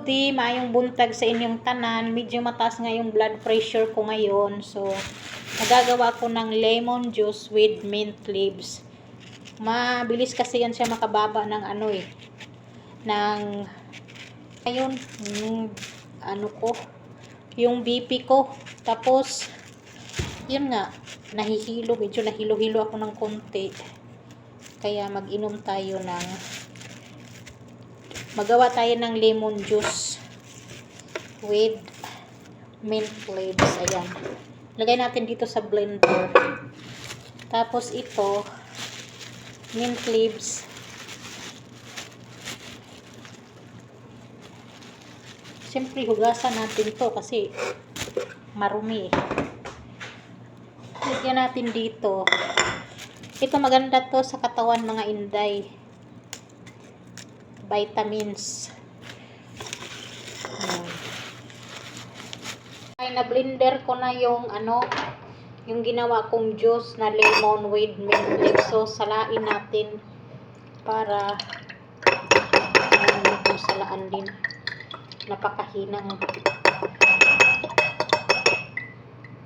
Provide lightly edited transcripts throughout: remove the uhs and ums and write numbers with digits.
good day, maayong buntag sa inyong tanan. Medyo mataas nga yung blood pressure ko ngayon. So, nagagawa ko ng lemon juice with mint leaves. Mabilis kasi yan siya makababa ng ano eh. Ng, ayun, yung BP ko. Tapos, yun nga, medyo nahilo-hilo ako ng konti. Kaya mag-inom tayo magawa tayo ng lemon juice with mint leaves. Ayan. Lagay natin dito sa blender. Tapos ito, mint leaves. Siyempre, hugasan natin to kasi marumi. Lagyan natin dito. Ito maganda to sa katawan mga inday. Vitamins. Ay, na-blender ko na yung yung ginawa kong juice na lemon with mint leaves. So, salain natin para yung salaan din. Napakahinang.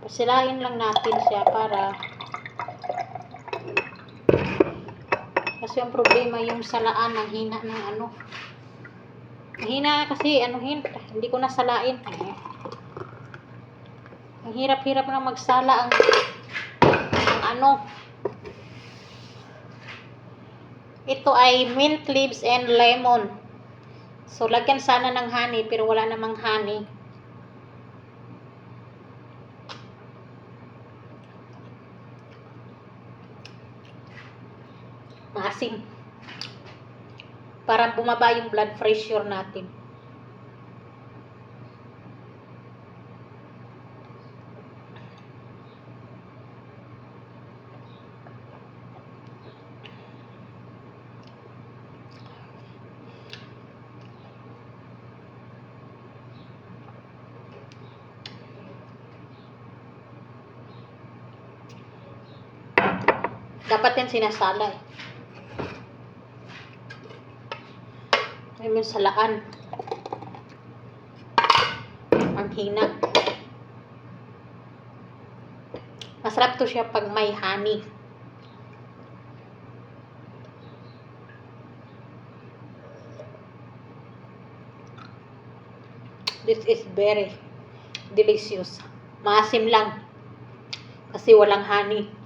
Pasilain lang natin siya para kasi yung problema yung salaan ang hina ng mahina kasi hindi ko nasalain. Ang hirap-hirap na magsala ito ay mint leaves and lemon. So lagyan sana ng honey pero wala namang honey. Maasim. Para bumaba yung blood pressure natin. Dapat yan sinasala eh. Ay, yung salaan. Ang hina. Masarap to siya pag may honey. This is very delicious. Maasim lang. Kasi walang honey.